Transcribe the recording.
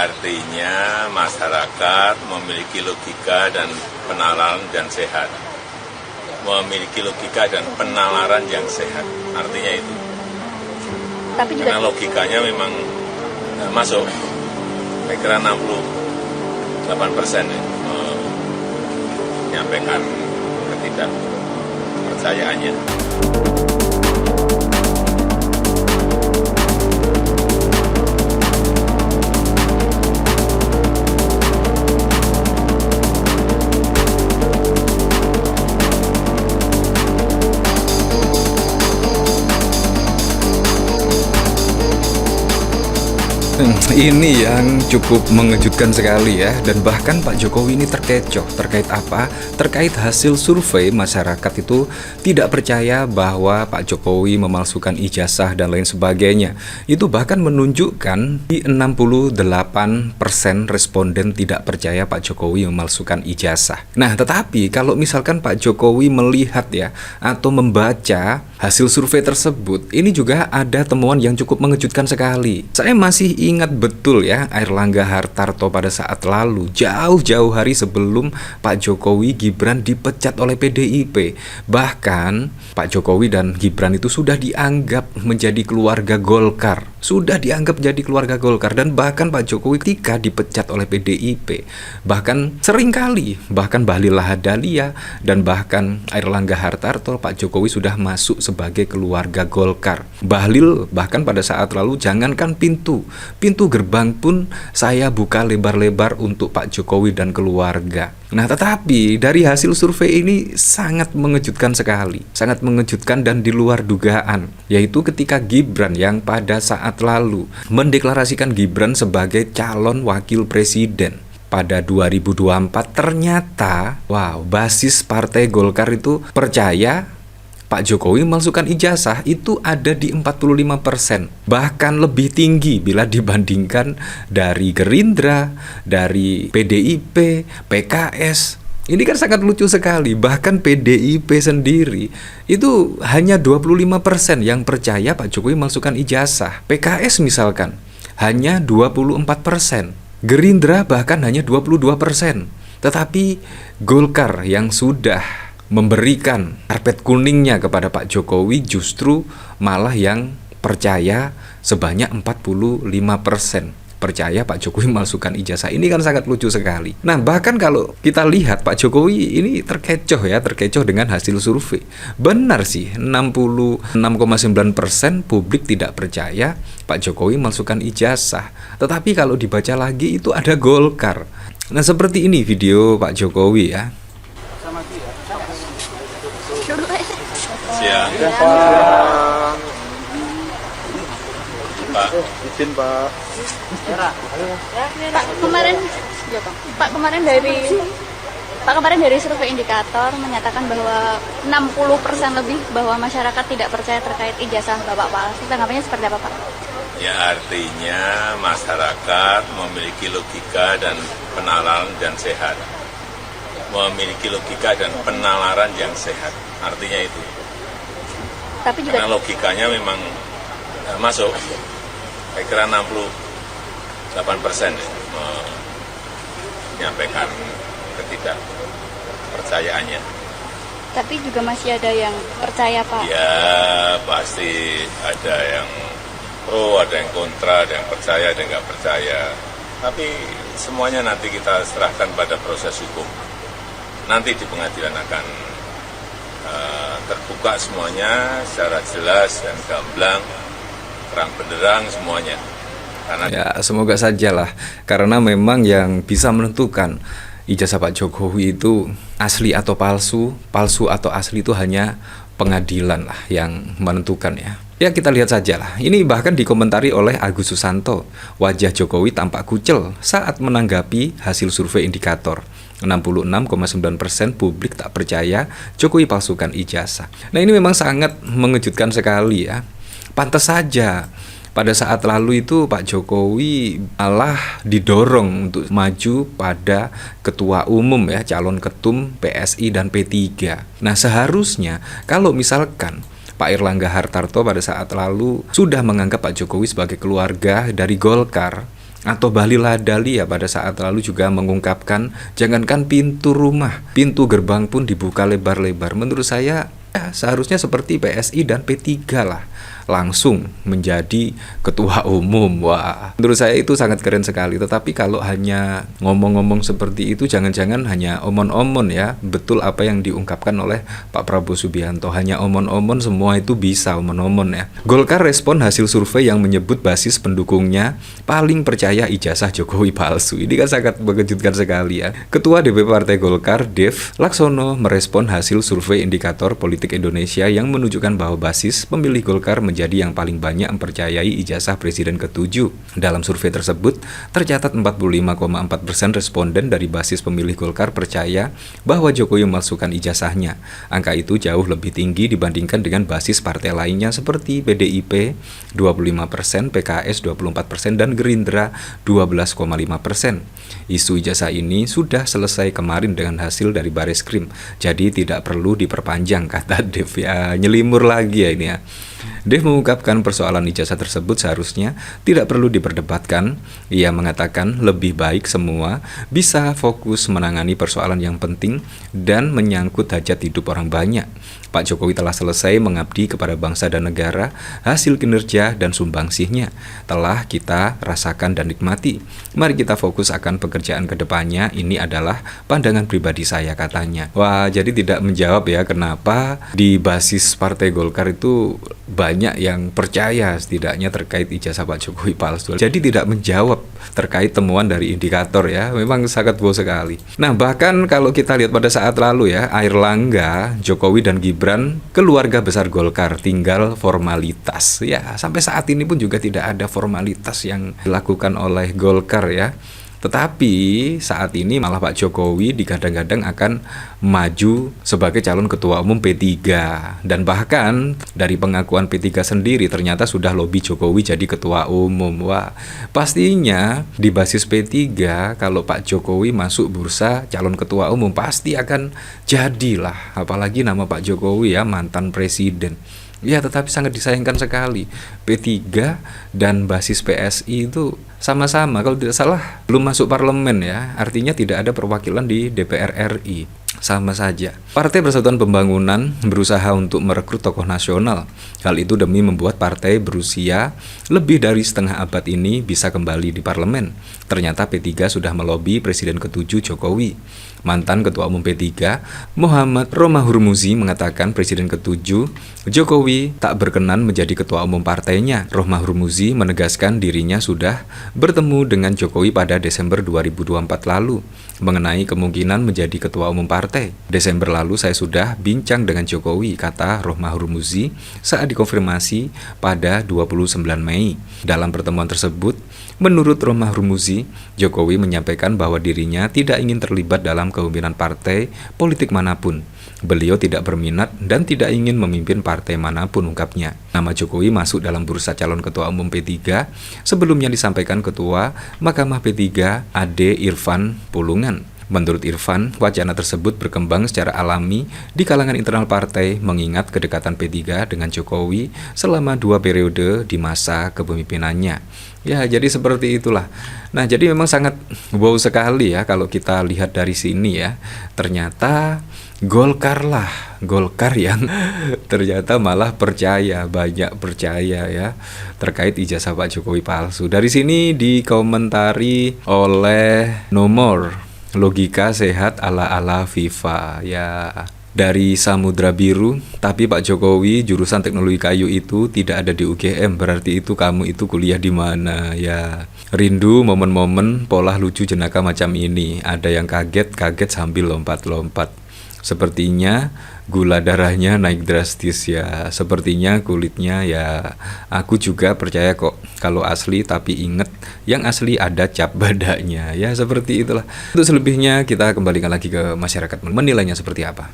artinya masyarakat memiliki logika dan penalaran yang sehat. Memiliki logika dan penalaran yang sehat. Artinya itu. Tapi juga karena logikanya memang masuk. Saya kira 68% menyampaikan ketidakpercayaannya. Ini yang cukup mengejutkan sekali ya, dan bahkan Pak Jokowi ini terkecoh. Terkait apa? Terkait hasil survei masyarakat itu tidak percaya bahwa Pak Jokowi memalsukan ijazah dan lain sebagainya. Itu bahkan menunjukkan di 68% responden tidak percaya Pak Jokowi memalsukan ijazah. Nah, tetapi kalau misalkan Pak Jokowi melihat ya atau membaca hasil survei tersebut, ini juga ada temuan yang cukup mengejutkan sekali. Saya masih ingat betul ya, Airlangga Hartarto pada saat lalu, jauh-jauh hari sebelum Pak Jokowi Gibran dipecat oleh PDIP. Bahkan Pak Jokowi dan Gibran itu sudah dianggap menjadi keluarga Golkar. Sudah dianggap jadi keluarga Golkar, dan bahkan Pak Jokowi ketika dipecat oleh PDIP, bahkan seringkali, bahkan Bahlil Lahadalia dan bahkan Airlangga Hartarto, Pak Jokowi sudah masuk sebagai keluarga Golkar. Bahlil bahkan pada saat lalu, jangankan pintu gerbang pun saya buka lebar-lebar untuk Pak Jokowi dan keluarga. Nah, tetapi dari hasil survei ini sangat mengejutkan sekali, sangat mengejutkan dan di luar dugaan, yaitu ketika Gibran yang pada saat lalu mendeklarasikan Gibran sebagai calon wakil presiden pada 2024, ternyata basis partai Golkar itu percaya Pak Jokowi memalsukan ijazah itu ada di 45%, bahkan lebih tinggi bila dibandingkan dari Gerindra, dari PDIP, PKS. Ini kan sangat lucu sekali. Bahkan PDIP sendiri itu hanya 25% yang percaya Pak Jokowi memalsukan ijazah. PKS misalkan hanya 24%. Gerindra bahkan hanya 22%. Tetapi Golkar yang sudah memberikan karpet kuningnya kepada Pak Jokowi justru malah yang percaya sebanyak 45% percaya Pak Jokowi memalsukan ijazah. Ini kan sangat lucu sekali. Nah, bahkan kalau kita lihat Pak Jokowi ini terkecoh dengan hasil survei. Benar sih, 66,9% publik tidak percaya Pak Jokowi memalsukan ijazah. Tetapi kalau dibaca lagi itu ada Golkar. Nah, seperti ini video Pak Jokowi ya. Siang. Pak. Izin Pak. Pak kemarin dari survei indikator menyatakan bahwa 60% lebih bahwa masyarakat tidak percaya terkait ijazah Bapak palsu. Tanggapannya seperti apa, Pak? Ya, artinya masyarakat memiliki logika dan penalaran yang sehat. Memiliki logika dan penalaran yang sehat. Artinya itu. Tapi juga karena logikanya memang masuk. Saya kira 68% menyampaikan ketidakpercayaannya. Tapi juga masih ada yang percaya, Pak. Ya, pasti ada yang pro, ada yang kontra, ada yang percaya, ada yang nggak percaya. Tapi semuanya nanti kita serahkan pada proses hukum. Nanti di pengadilan akan terbuka semuanya secara jelas dan gamblang, terang benderang semuanya. Karena ya, semoga sajalah, karena memang yang bisa menentukan ijazah Pak Jokowi itu asli atau palsu, palsu atau asli itu hanya pengadilan lah yang menentukan ya. Ya, kita lihat sajalah. Ini bahkan dikomentari oleh Agus Susanto. Wajah Jokowi tampak kucel saat menanggapi hasil survei indikator. 66,9% publik tak percaya Jokowi palsukan ijazah. Nah, ini memang sangat mengejutkan sekali ya. Pantas saja pada saat lalu itu Pak Jokowi malah didorong untuk maju pada ketua umum ya, calon ketum PSI dan P3. Nah, seharusnya kalau misalkan Pak Airlangga Hartarto pada saat lalu sudah menganggap Pak Jokowi sebagai keluarga dari Golkar, Atau Bahlil Lahadalia pada saat lalu juga mengungkapkan, jangankan pintu rumah, pintu gerbang pun dibuka lebar-lebar. Menurut saya seharusnya seperti PSI dan P3 lah, langsung menjadi ketua umum. Wah, menurut saya itu sangat keren sekali. Tetapi kalau hanya ngomong-ngomong seperti itu, jangan-jangan hanya omon-omon ya. Betul apa yang diungkapkan oleh Pak Prabowo Subianto, hanya omon-omon, semua itu bisa omon-omon ya. Golkar respon hasil survei yang menyebut basis pendukungnya paling percaya ijazah Jokowi palsu. Ini kan sangat mengejutkan sekali ya. Ketua DPP Partai Golkar, Dev Laksono, merespon hasil survei indikator politik Indonesia yang menunjukkan bahwa basis pemilih Golkar menjadi yang paling banyak mempercayai ijazah Presiden ke-7. Dalam survei tersebut, tercatat 45,4% responden dari basis pemilih Golkar percaya bahwa Jokowi memalsukan ijazahnya. Angka itu jauh lebih tinggi dibandingkan dengan basis partai lainnya seperti PDIP 25%, PKS 24%, dan Gerindra 12,5%. Isu ijazah ini sudah selesai kemarin dengan hasil dari Bareskrim, jadi tidak perlu diperpanjang, kata Dev. Ya, nyelimur lagi ya ini ya. Dev mengungkapkan persoalan ijazah tersebut seharusnya tidak perlu diperdebatkan. Ia mengatakan lebih baik semua bisa fokus menangani persoalan yang penting dan menyangkut hajat hidup orang banyak. Pak Jokowi telah selesai mengabdi kepada bangsa dan negara, hasil kinerja dan sumbangsihnya telah kita rasakan dan nikmati. Mari kita fokus akan pekerjaan kedepannya, ini adalah pandangan pribadi saya, katanya. Wah, jadi tidak menjawab ya kenapa di basis Partai Golkar itu banyak yang percaya setidaknya terkait ijazah Pak Jokowi palsu. Jadi tidak menjawab terkait temuan dari indikator ya, memang sangat bohong sekali. Nah, bahkan kalau kita lihat pada saat lalu ya, Airlangga, Jokowi dan Gibran keluarga besar Golkar, tinggal formalitas. Ya, sampai saat ini pun juga tidak ada formalitas yang dilakukan oleh Golkar ya. Tetapi saat ini malah Pak Jokowi digadang-gadang akan maju sebagai calon ketua umum P3. Dan bahkan dari pengakuan P3 sendiri ternyata sudah lobi Jokowi jadi ketua umum. Wah, pastinya di basis P3 kalau Pak Jokowi masuk bursa calon ketua umum pasti akan jadilah. Apalagi nama Pak Jokowi ya, mantan presiden. Ya, tetapi sangat disayangkan sekali P3 dan basis PSI itu sama-sama, kalau tidak salah belum masuk parlemen ya, artinya tidak ada perwakilan di DPR RI. Sama saja. Partai Persatuan Pembangunan berusaha untuk merekrut tokoh nasional. Hal itu demi membuat partai berusia lebih dari setengah abad ini bisa kembali di parlemen. Ternyata P3 sudah melobi Presiden ke-7 Jokowi. Mantan Ketua Umum P3, Muhammad Romahur Muzi, mengatakan Presiden ke-7 Jokowi tak berkenan menjadi Ketua Umum partainya. Romahur Muzi menegaskan dirinya sudah bertemu dengan Jokowi pada Desember 2024 lalu mengenai kemungkinan menjadi Ketua Umum partai. Desember lalu saya sudah bincang dengan Jokowi, kata Romahur Muzi saat dikonfirmasi pada 29 Mei. Dalam pertemuan tersebut, menurut Romahur Muzi, Jokowi menyampaikan bahwa dirinya tidak ingin terlibat dalam kepemimpinan partai politik manapun. Beliau tidak berminat dan tidak ingin memimpin partai manapun, ungkapnya. Nama Jokowi masuk dalam bursa calon ketua umum P3 sebelumnya disampaikan Ketua Mahkamah P3 Ade Irfan Pulungan. Menurut Irfan, wacana tersebut berkembang secara alami di kalangan internal partai mengingat kedekatan P3 dengan Jokowi selama 2 periode di masa kepemimpinannya. Ya, jadi seperti itulah. Nah, jadi memang sangat wow sekali ya kalau kita lihat dari sini ya. Ternyata Golkar yang ternyata malah percaya, banyak percaya ya terkait ijazah Pak Jokowi palsu. Dari sini dikomentari oleh Nomor Logika Sehat ala-ala FIFA ya. Dari Samudra Biru, tapi Pak Jokowi jurusan teknologi kayu itu tidak ada di UGM, berarti itu kamu itu kuliah di mana ya. Rindu momen-momen pola lucu jenaka macam ini, ada yang kaget sambil lompat-lompat. Sepertinya gula darahnya naik drastis ya, sepertinya kulitnya ya. Aku juga percaya kok kalau asli, tapi inget yang asli ada cap badanya ya, seperti itulah. Untuk selebihnya kita kembalikan lagi ke masyarakat menilainya seperti apa.